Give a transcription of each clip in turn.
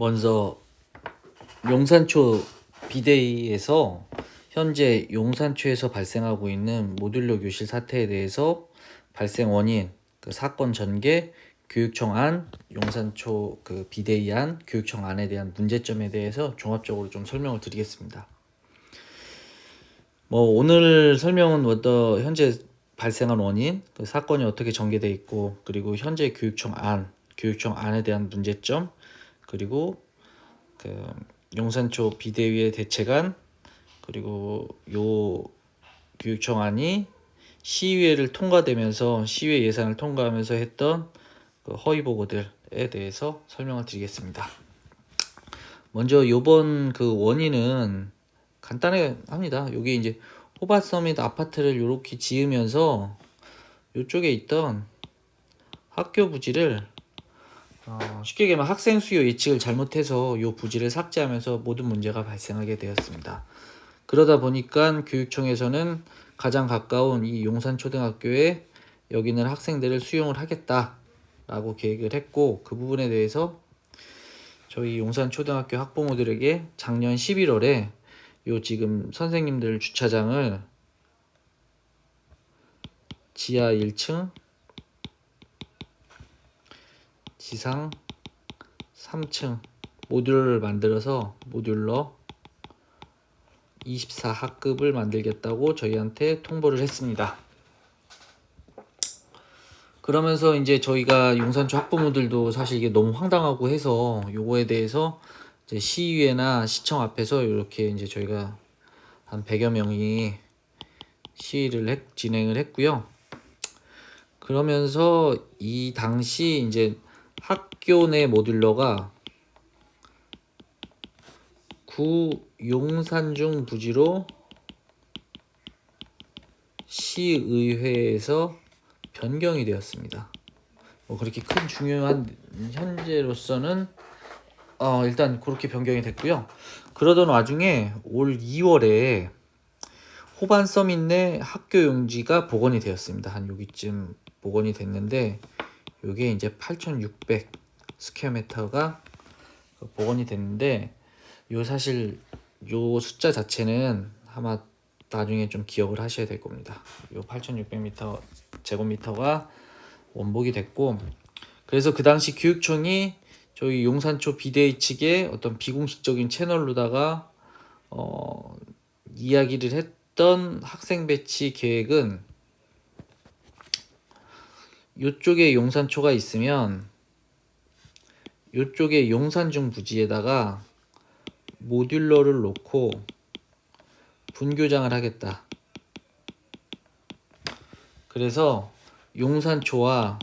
먼저 용산초 비대위에서 현재 용산초에서 발생하고 있는 모듈러 교실 사태에 대해서 발생 원인, 사건 전개, 교육청 안, 용산초 비대위 안, 교육청 안에 대한 문제점에 대해서 종합적으로 좀 설명을 드리겠습니다. 오늘 설명은 먼저 현재 발생한 원인, 사건이 어떻게 전개되어 있고, 그리고 현재 교육청 안에 대한 문제점, 그리고 용산초 비대위의 대책안, 그리고 요 교육청안이 시의회를 통과되면서 시의회 예산을 통과하면서 했던 허위 보고들에 대해서 설명을 드리겠습니다. 먼저 요번 원인은 간단하게 합니다. 여기 이제 호반서밋 아파트를 이렇게 지으면서 요쪽에 있던 학교 부지를 쉽게 얘기하면 학생 수요 예측을 잘못해서 요 부지를 삭제하면서 모든 문제가 발생하게 되었습니다. 그러다 보니까 교육청에서는 가장 가까운 이 용산초등학교에 여기 있는 학생들을 수용을 하겠다라고 계획을 했고, 그 부분에 대해서 저희 용산초등학교 학부모들에게 작년 11월에 요 지금 선생님들 주차장을 지하 1층, 지상 3층 모듈러를 만들어서 모듈러 24학급을 만들겠다고 저희한테 통보를 했습니다. 그러면서 이제 저희가 용산초 학부모들도 사실 이게 너무 황당하고 해서 요거에 대해서 이제 시의회나 시청 앞에서 이렇게 이제 저희가 한 100여 명이 시위를 진행을 했고요. 그러면서 이 당시 이제 학교 내 모듈러가 구 용산중 부지로 시의회에서 변경이 되었습니다. 그렇게 큰 중요한 현재로서는 일단 그렇게 변경이 됐고요. 그러던 와중에 올 2월에 호반 서밋 내 학교 용지가 복원이 되었습니다. 한 여기쯤 복원이 됐는데 요게 이제 8,600 스퀘어미터가 복원이 됐는데 사실 요 숫자 자체는 아마 나중에 좀 기억을 하셔야 될 겁니다. 요 8,600m 제곱미터가 원복이 됐고, 그래서 그 당시 교육청이 저희 용산초 비대위 측의 어떤 비공식적인 채널로다가 이야기를 했던 학생 배치 계획은 요쪽에 용산초가 있으면 요쪽에 용산중 부지에다가 모듈러를 놓고 분교장을 하겠다. 그래서 용산초와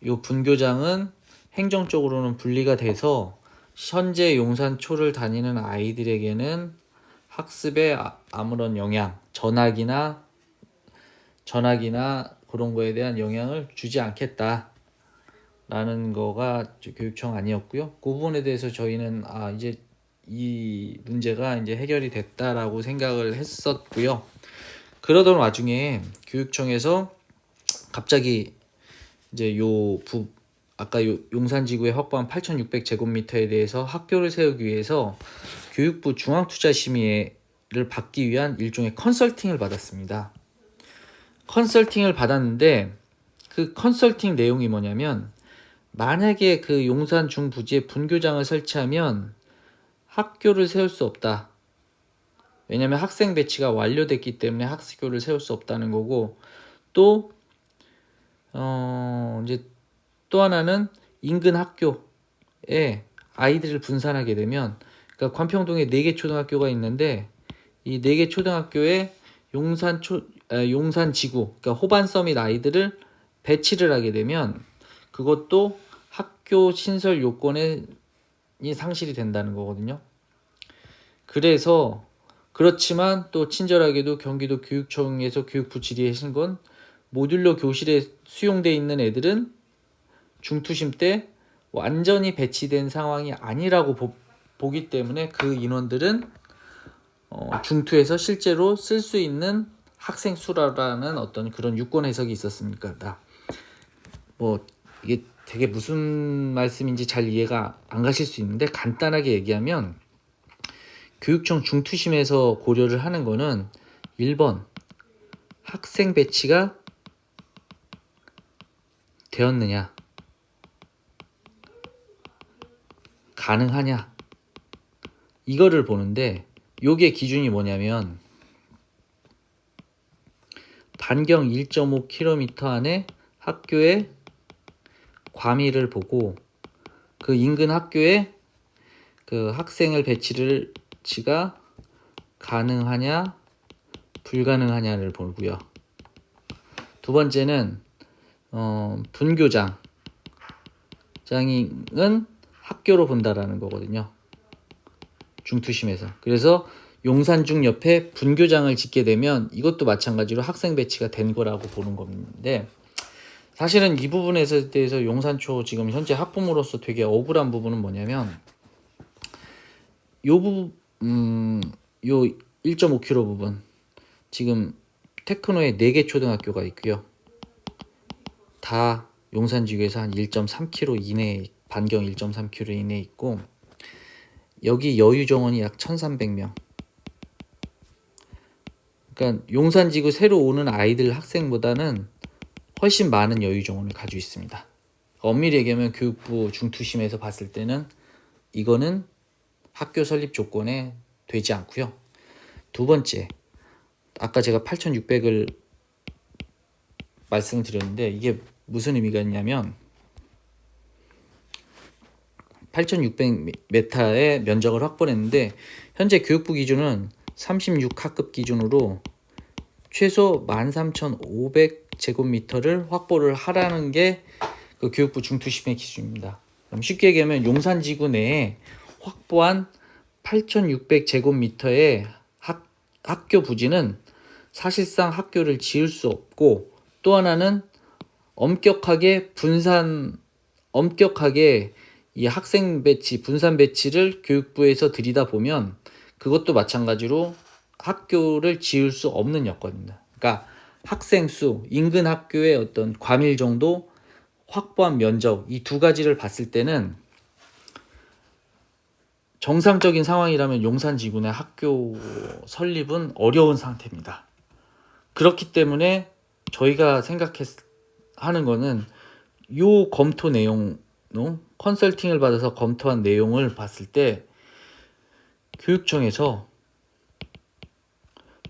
요 분교장은 행정적으로는 분리가 돼서 현재 용산초를 다니는 아이들에게는 학습에 아무런 영향, 전학이나 그런 거에 대한 영향을 주지 않겠다 라는 거가 교육청 아니었고요. 그 부분에 대해서 저희는 이제 이 문제가 이제 해결이 됐다라고 생각을 했었고요. 그러던 와중에 교육청에서 갑자기 이제 아까 용산지구에 확보한 8,600제곱미터에 대해서 학교를 세우기 위해서 교육부 중앙투자심의를 받기 위한 일종의 컨설팅을 받았습니다. 컨설팅을 받았는데 그 컨설팅 내용이 뭐냐면, 만약에 그 용산 중부지에 분교장을 설치하면 학교를 세울 수 없다. 왜냐하면 학생 배치가 완료됐기 때문에 학교를 세울 수 없다는 거고, 또 이제 또 하나는 인근 학교에 아이들을 분산하게 되면, 그러니까 관평동에 4개 초등학교가 있는데 이 4개 초등학교에 용산지구, 그러니까 호반서밋 아이들을 배치를 하게 되면 그것도 학교 신설 요건이 상실이 된다는 거거든요. 그렇지만 또 친절하게도 경기도 교육청에서 교육부 질의하신 건 모듈러 교실에 수용돼 있는 애들은 중투심 때 완전히 배치된 상황이 아니라고 보기 때문에 그 인원들은 중투에서 실제로 쓸 수 있는 학생 수라는 어떤 그런 유권 해석이 있었습니까? 이게 되게 무슨 말씀인지 잘 이해가 안 가실 수 있는데, 간단하게 얘기하면 교육청 중투심에서 고려를 하는 거는 1번 학생 배치가 되었느냐, 가능하냐, 이거를 보는데, 요게 기준이 뭐냐면 반경 1.5km 안에 학교의 과밀을 보고 그 인근 학교에 그 학생을 배치가 가능하냐 불가능하냐를 보고요. 두 번째는 분교장은 학교로 본다라는 거거든요. 중투심에서. 그래서 용산중 옆에 분교장을 짓게 되면 이것도 마찬가지로 학생 배치가 된 거라고 보는 건데, 사실은 이 부분에 대해서 용산초 지금 현재 학부모로서 되게 억울한 부분은 뭐냐면, 요 1.5km 부분, 지금 테크노에 4개 초등학교가 있고요. 다 용산지구에서 한 1.3km 이내에, 반경 1.3km 이내에 있고, 여기 여유정원이 약 1,300명. 그러니까 용산지구 새로 오는 아이들 학생보다는 훨씬 많은 여유정원을 가지고 있습니다. 엄밀히 얘기하면 교육부 중투심에서 봤을 때는 이거는 학교 설립 조건에 되지 않고요. 두 번째, 아까 제가 8,600을 말씀드렸는데 이게 무슨 의미가 있냐면 8,600m의 면적을 확보했는데, 현재 교육부 기준은 36학급 기준으로 최소 13,500제곱미터를 확보를 하라는 게 그 교육부 중투심의 기준입니다. 그럼 쉽게 얘기하면 용산지구 내에 확보한 8,600제곱미터의 학교 부지는 사실상 학교를 지을 수 없고, 또 하나는 엄격하게 이 학생 배치, 분산 배치를 교육부에서 들이다 보면 그것도 마찬가지로 학교를 지을 수 없는 여건입니다. 그러니까 학생 수, 인근 학교의 어떤 과밀 정도, 확보한 면적, 이 두 가지를 봤을 때는 정상적인 상황이라면 용산지구 내 학교 설립은 어려운 상태입니다. 그렇기 때문에 저희가 하는 거는 요 검토 내용, 컨설팅을 받아서 검토한 내용을 봤을 때 교육청에서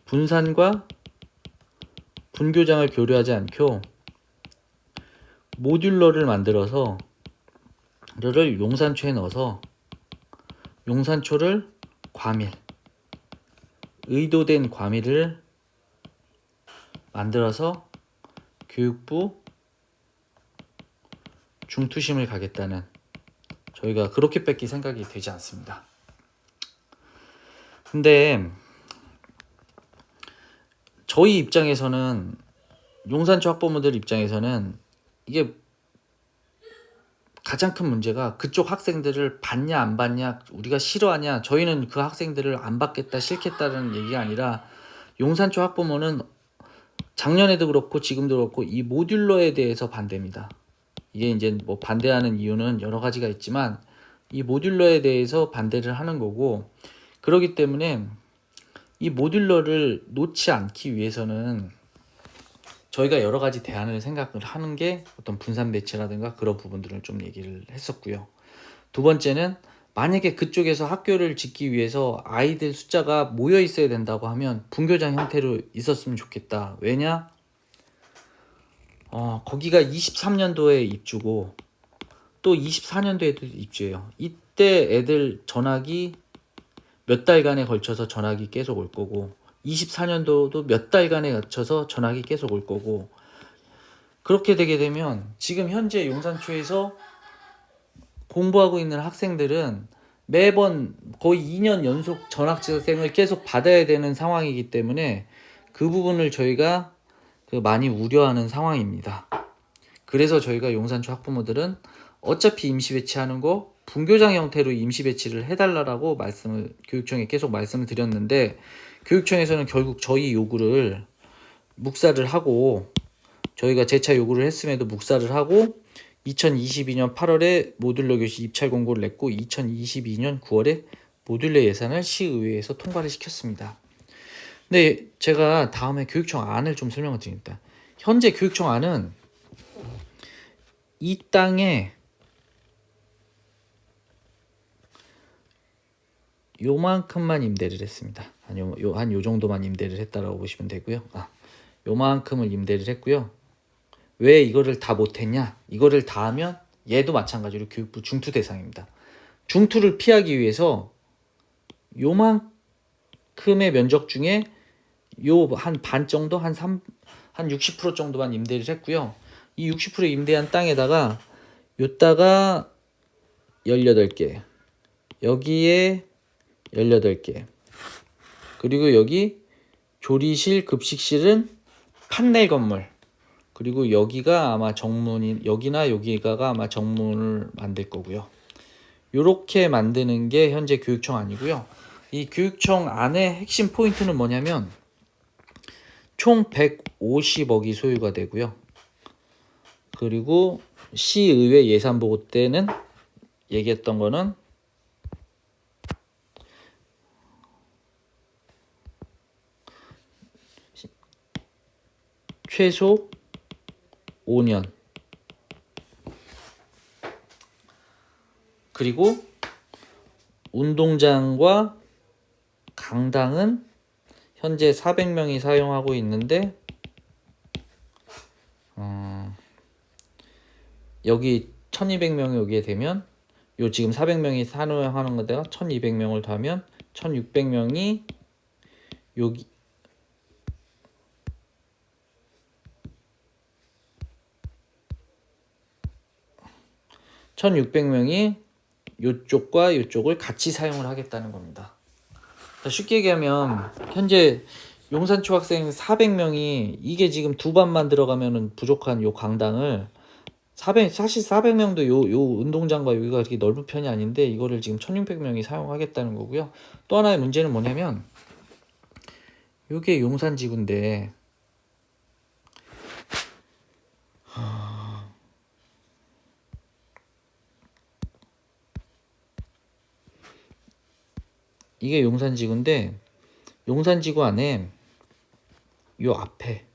분산과 분교장을 교류하지 않고 모듈러를 만들어서 를 용산초에 넣어서 용산초를 의도된 과밀을 만들어서 교육부 중투심을 가겠다는, 저희가 그렇게 뺏길 생각이 되지 않습니다. 근데 저희 입장에서는, 용산초 학부모들 입장에서는 이게 가장 큰 문제가 그쪽 학생들을 받냐 안 받냐, 우리가 싫어하냐, 저희는 그 학생들을 안 받겠다 싫겠다는 얘기가 아니라, 용산초 학부모는 작년에도 그렇고 지금도 그렇고 이 모듈러에 대해서 반대입니다. 이게 이제 뭐 반대하는 이유는 여러 가지가 있지만 이 모듈러에 대해서 반대를 하는 거고, 그렇기 때문에 이 모듈러를 놓지 않기 위해서는 저희가 여러 가지 대안을 생각을 하는 게 어떤 분산 배치라든가 그런 부분들을 좀 얘기를 했었고요. 두 번째는 만약에 그쪽에서 학교를 짓기 위해서 아이들 숫자가 모여 있어야 된다고 하면 분교장 형태로 있었으면 좋겠다. 왜냐? 거기가 23년도에 입주고 또 24년도에도 입주해요. 이때 애들 전학이 몇 달간에 걸쳐서 전학이 계속 올 거고, 24년도도 몇 달간에 걸쳐서 전학이 계속 올 거고, 그렇게 되게 되면 지금 현재 용산초에서 공부하고 있는 학생들은 매번 거의 2년 연속 전학생을 계속 받아야 되는 상황이기 때문에 그 부분을 저희가 많이 우려하는 상황입니다. 그래서 저희가 용산초 학부모들은 어차피 임시 배치하는 거 분교장 형태로 임시 배치를 해달라고 교육청에 계속 말씀을 드렸는데, 교육청에서는 결국 저희 요구를 묵살을 하고, 저희가 재차 요구를 했음에도 묵살을 하고 2022년 8월에 모듈러 교실 입찰 공고를 냈고 2022년 9월에 모듈러 예산을 시의회에서 통과를 시켰습니다. 근데 제가 다음에 교육청 안을 좀 설명을 드립니다. 현재 교육청 안은 이 땅에 요만큼만 임대를 했습니다. 한 요 정도만 임대를 했다라고 보시면 되고요. 요만큼을 임대를 했고요. 왜 이거를 다 못했냐? 이거를 다 하면 얘도 마찬가지로 교육부 중투 대상입니다. 중투를 피하기 위해서 요만큼의 면적 중에 요 한 반 정도, 한 60% 정도만 임대를 했고요. 이 60% 임대한 땅에다가 요따가 18개, 여기에 18개, 그리고 여기 조리실, 급식실은 판넬 건물, 그리고 여기가 아마 정문인, 여기나 여기가 아마 정문을 만들 거고요. 요렇게 만드는 게 현재 교육청 안이고요. 이 교육청 안의 핵심 포인트는 뭐냐면 총 150억이 소유가 되고요. 그리고 시의회 예산 보고 때는 얘기했던 거는 최소 5년, 그리고 운동장과 강당은 현재 400명이 사용하고 있는데 여기 1200명이 오게 되면 요 지금 400명이 사용하는 거다가 1200명을 더하면 1600명이 여기 1600명이 요쪽과 요쪽을 같이 사용을 하겠다는 겁니다. 쉽게 얘기하면 현재 용산 초학생 400명이 이게 지금 두 반만 들어가면 부족한 요 강당을 사실 400명도 요 운동장과 여기가 그렇게 넓은 편이 아닌데 이거를 지금 1600명이 사용하겠다는 거고요. 또 하나의 문제는 뭐냐면 요게 용산지구인데 이게 용산지구인데 용산지구 안에 요 앞에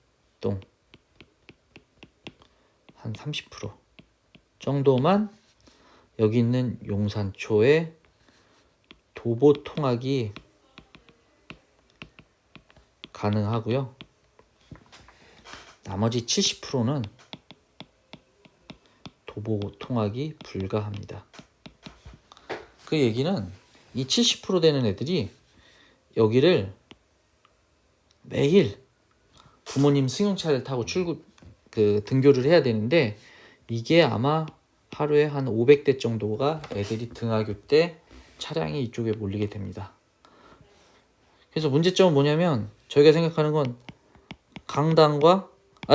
동 한 30% 정도만 여기 있는 용산초의 도보 통학이 가능하고요. 나머지 70%는 도보 통학이 불가합니다. 그 얘기는 이 70% 되는 애들이 여기를 매일 부모님 승용차를 타고 등교를 해야 되는데 이게 아마 하루에 한 500대 정도가 애들이 등하교 때 차량이 이쪽에 몰리게 됩니다. 그래서 문제점은 뭐냐면 저희가 생각하는 건 강당과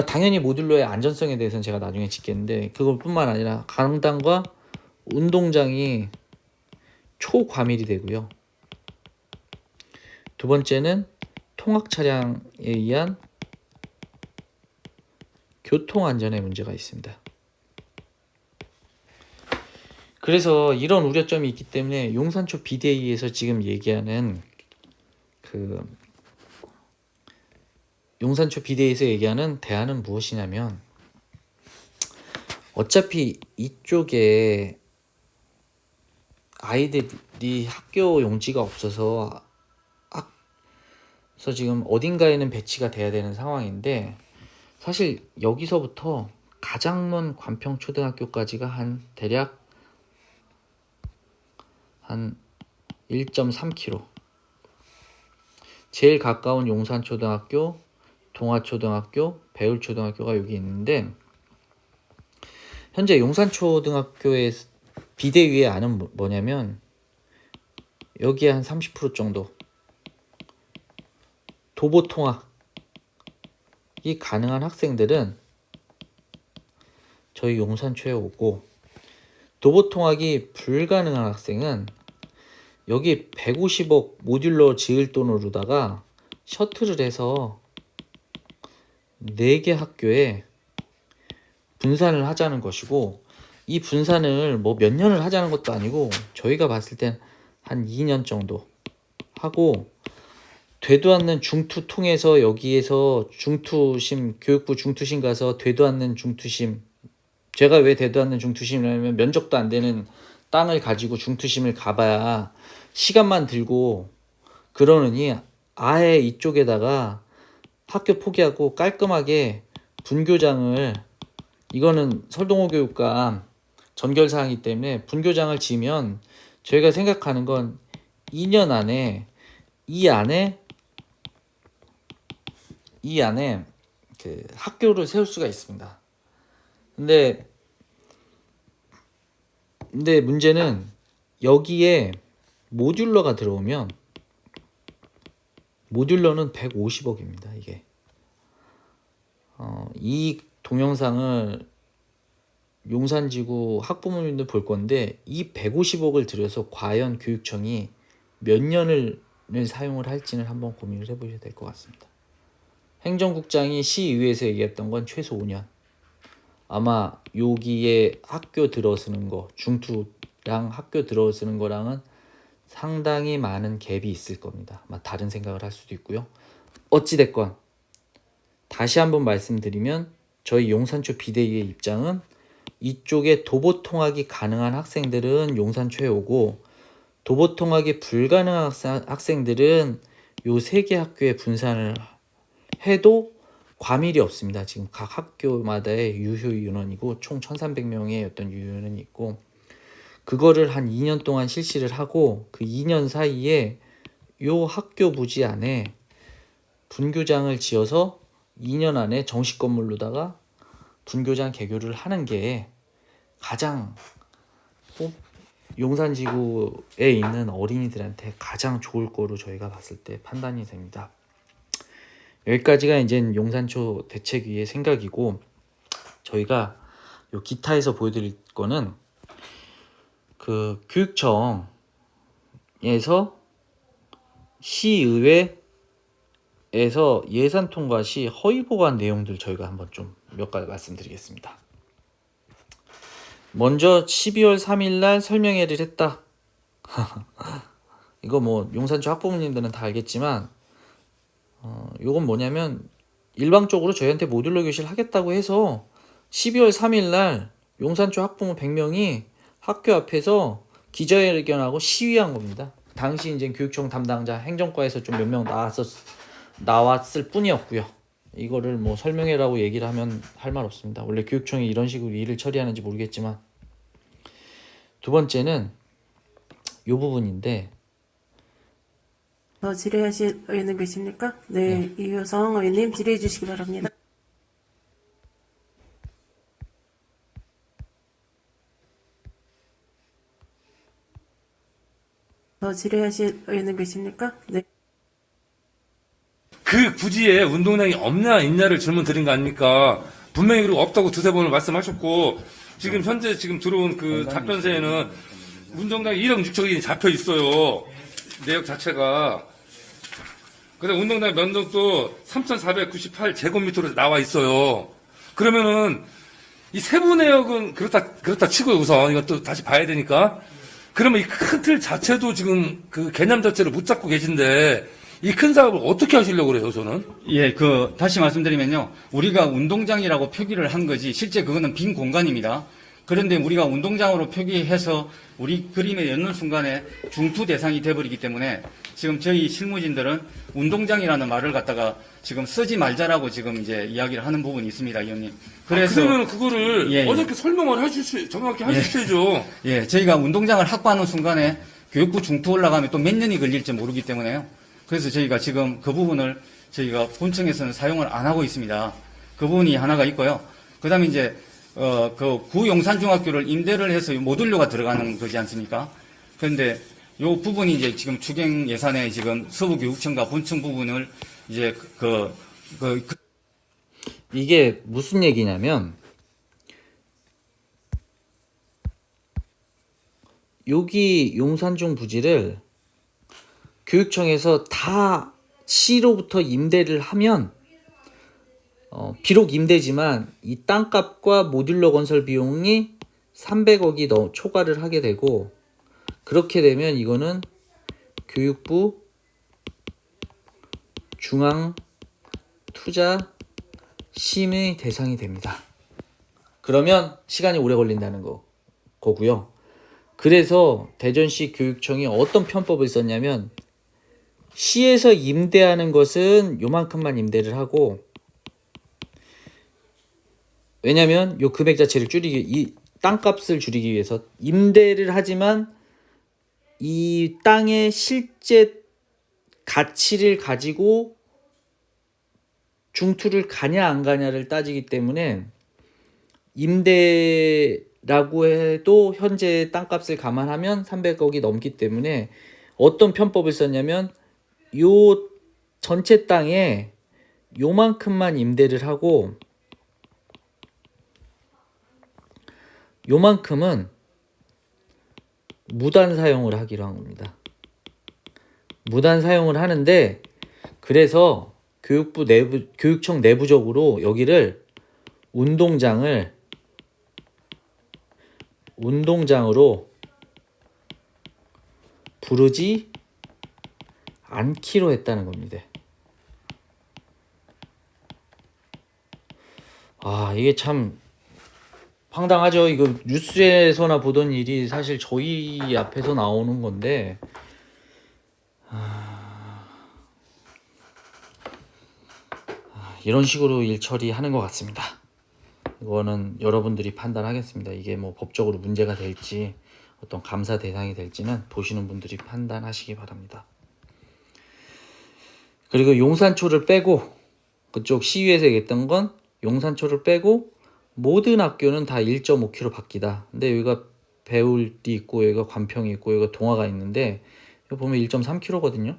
당연히 모듈러의 안전성에 대해서는 제가 나중에 짚겠는데 그것뿐만 아니라 강당과 운동장이 초과밀이 되고요. 두 번째는 통학 차량에 의한 교통안전에 문제가 있습니다. 그래서 이런 우려점이 있기 때문에 용산초 비대위에서 지금 얘기하는 용산초 비대위에서 얘기하는 대안은 무엇이냐면 어차피 이쪽에 아이들이 학교 용지가 없어서 지금 어딘가에는 배치가 돼야 되는 상황인데 사실 여기서부터 가장 먼 관평초등학교까지가 대략 한 1.3km, 제일 가까운 용산초등학교, 동아초등학교, 배울초등학교가 여기 있는데 현재 용산초등학교의 비대위의 안은 뭐냐면 여기에 한 30% 정도 도보통학이 가능한 학생들은 저희 용산초에 오고 도보통학이 불가능한 학생은 여기 150억 모듈러 지을 돈으로다가 셔틀을 해서 4개 학교에 분산을 하자는 것이고 이 분산을 뭐 몇 년을 하자는 것도 아니고 저희가 봤을 땐 한 2년 정도 하고 되도 않는 중투 통해서 여기에서 중투심 교육부 중투심 가서 되도 않는 중투심 제가 왜 되도 않는 중투심이냐면 면적도 안 되는 땅을 가지고 중투심을 가봐야 시간만 들고 그러느니 아예 이쪽에다가 학교 포기하고 깔끔하게 분교장을 이거는 설동호 교육감 전결사항이기 때문에 분교장을 지으면 저희가 생각하는 건 2년 안에 이 안에 그 학교를 세울 수가 있습니다. 근데 문제는 여기에 모듈러가 들어오면 모듈러는 150억입니다. 이게 이 동영상을 용산지구 학부모님들 볼 건데 이 150억을 들여서 과연 교육청이 몇 년을 사용을 할지는 한번 고민을 해보셔야 될 것 같습니다. 행정국장이 시의회에서 얘기했던 건 최소 5년. 아마 여기에 학교 들어서는 거 중투랑 학교 들어서는 거랑은 상당히 많은 갭이 있을 겁니다. 아마 다른 생각을 할 수도 있고요. 어찌됐건 다시 한번 말씀드리면 저희 용산초 비대위의 입장은 이쪽에 도보 통학이 가능한 학생들은 용산초에 오고 도보 통학이 불가능한 학생들은 요 세 개 학교에 분산을 해도 과밀이 없습니다. 지금 각 학교마다의 유효 인원이고 총 1,300명의 어떤 유효 인원이 있고 그거를 한 2년 동안 실시를 하고 그 2년 사이에 요 학교 부지 안에 분교장을 지어서 2년 안에 정식 건물로다가 분교장 개교를 하는 게 가장 용산지구에 있는 어린이들한테 가장 좋을 거로 저희가 봤을 때 판단이 됩니다. 여기까지가 이제 용산초 대책위의 생각이고 저희가 요 기타에서 보여드릴 거는 그 교육청에서 시의회에서 예산 통과 시 허위 보고한 내용들 저희가 한번 좀 몇 가지 말씀드리겠습니다. 먼저 12월 3일 날 설명회를 했다. 이거 뭐 용산초 학부모님들은 다 알겠지만 요건 뭐냐면 일방적으로 저희한테 모듈러 교실 하겠다고 해서 12월 3일 날 용산초 학부모 100명이 학교 앞에서 기자회견하고 시위한 겁니다. 당시 이제 교육청 담당자 행정과에서 좀 몇 명 나왔을 뿐이었고요. 이거를 뭐 설명회라고 얘기를 하면 할 말 없습니다. 원래 교육청이 이런 식으로 일을 처리하는지 모르겠지만 두 번째는 요 부분인데 질의하실 의원님 계십니까? 네, 이효성 의원님 질의해 주시기 바랍니다. 질의하실 의원님 계십니까? 네. 그 부지에 운동장이 없냐 있냐를 질문 드린 거 아닙니까? 분명히 그리고 없다고 두세 번을 말씀하셨고 지금 현재 지금 들어온 그 답변서에는 운동장이 1억 6천이 잡혀 있어요. 내역 자체가. 그다음 운동장 면적도 3,498제곱미터로 나와 있어요. 그러면은 이 세부 내역은 그렇다 치고요. 우선 이것도 다시 봐야 되니까. 그러면 이 큰 틀 자체도 지금 그 개념 자체를 못 잡고 계신데 이 큰 사업을 어떻게 하시려고 그래요, 저는? 예, 다시 말씀드리면요. 우리가 운동장이라고 표기를 한 거지, 실제 그거는 빈 공간입니다. 그런데 우리가 운동장으로 표기해서 우리 그림에 엮는 순간에 중투 대상이 돼버리기 때문에 지금 저희 실무진들은 운동장이라는 말을 갖다가 지금 쓰지 말자라고 지금 이제 이야기를 하는 부분이 있습니다, 의원님. 그래서. 그러면 그거를 예, 예. 어저께 설명을 정확히 하셨어야죠. 예, 저희가 운동장을 확보하는 순간에 교육부 중투 올라가면 또 몇 년이 걸릴지 모르기 때문에요. 그래서 저희가 지금 그 부분을 저희가 본청에서는 사용을 안 하고 있습니다. 그 부분이 하나가 있고요. 그 다음에 이제, 그 구용산중학교를 임대를 해서 모듈료가 들어가는 거지 않습니까? 그런데 요 부분이 이제 지금 추경 예산에 지금 서부교육청과 본청 부분을 이제 이게 무슨 얘기냐면 여기 용산중 부지를 교육청에서 다 시로부터 임대를 하면 비록 임대지만 이 땅값과 모듈러 건설 비용이 300억이 초과를 하게 되고, 그렇게 되면 이거는 교육부 중앙 투자 심의 대상이 됩니다. 그러면 시간이 오래 걸린다는 거고요. 그래서 대전시 교육청이 어떤 편법을 썼냐면, 시에서 임대하는 것은 요만큼만 임대를 하고, 왜냐면 요 금액 자체를 줄이기, 이 땅값을 줄이기 위해서 임대를 하지만 이 땅의 실제 가치를 가지고 중투를 가냐 안 가냐를 따지기 때문에, 임대라고 해도 현재 땅값을 감안하면 300억이 넘기 때문에 어떤 편법을 썼냐면, 요 전체 땅에 요만큼만 임대를 하고 요만큼은 무단 사용을 하기로 한 겁니다. 무단 사용을 하는데, 그래서 교육청 내부적으로 여기를 운동장으로 부르지 않기로 했다는 겁니다. 이게 참 황당하죠. 이거 뉴스에서나 보던 일이 사실 저희 앞에서 나오는 건데, 이런 식으로 일 처리하는 것 같습니다. 이거는 여러분들이 판단하겠습니다. 이게 뭐 법적으로 문제가 될지 어떤 감사 대상이 될지는 보시는 분들이 판단하시기 바랍니다. 그리고 용산초를 빼고, 그쪽 시위에서 얘기했던 건 용산초를 빼고 모든 학교는 다 1.5km 밖이다. 근데 여기가 배울이 있고 여기가 관평이 있고 여기가 동화가 있는데, 여기 보면 1.3km거든요.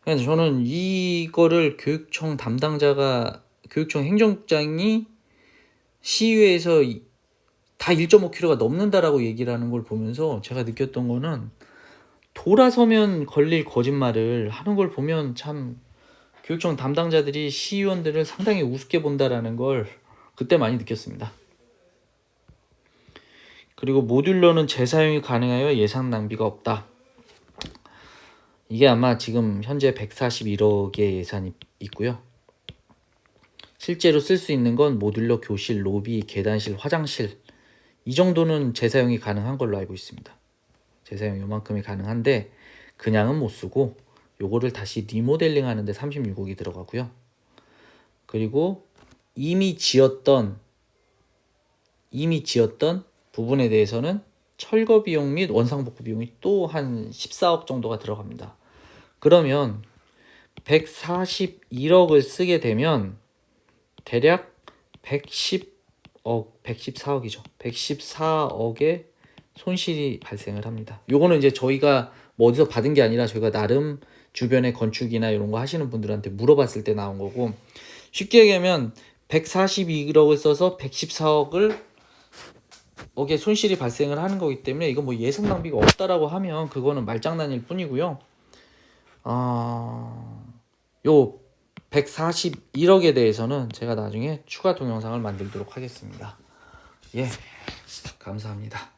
그래서 저는 이거를 교육청 행정국장이 시의회에서 다 1.5km가 넘는다라고 얘기를 하는 걸 보면서 제가 느꼈던 거는, 돌아서면 걸릴 거짓말을 하는 걸 보면 참 교육청 담당자들이 시의원들을 상당히 우습게 본다라는 걸 그때 많이 느꼈습니다. 그리고 모듈러는 재사용이 가능하여 예산 낭비가 없다. 이게 아마 지금 현재 141억의 예산이 있고요. 실제로 쓸 수 있는 건 모듈러 교실, 로비, 계단실, 화장실, 이 정도는 재사용이 가능한 걸로 알고 있습니다. 재사용 요만큼이 가능한데 그냥은 못 쓰고 요거를 다시 리모델링 하는데 36억이 들어가고요. 그리고 이미 지었던 부분에 대해서는 철거 비용 및 원상복구 비용이 또 한 14억 정도가 들어갑니다. 그러면 141억을 쓰게 되면 대략 114억이죠. 114억의 손실이 발생을 합니다. 요거는 이제 저희가 뭐 어디서 받은 게 아니라 저희가 나름 주변에 건축이나 이런 거 하시는 분들한테 물어봤을 때 나온 거고, 쉽게 얘기하면 142억을 써서 114억의 손실이 발생을 하는 거기 때문에 이거 뭐 예산 낭비가 없다라고 하면 그거는 말장난일 뿐이고요. 요 141억에 대해서는 제가 나중에 추가 동영상을 만들도록 하겠습니다. 예, 감사합니다.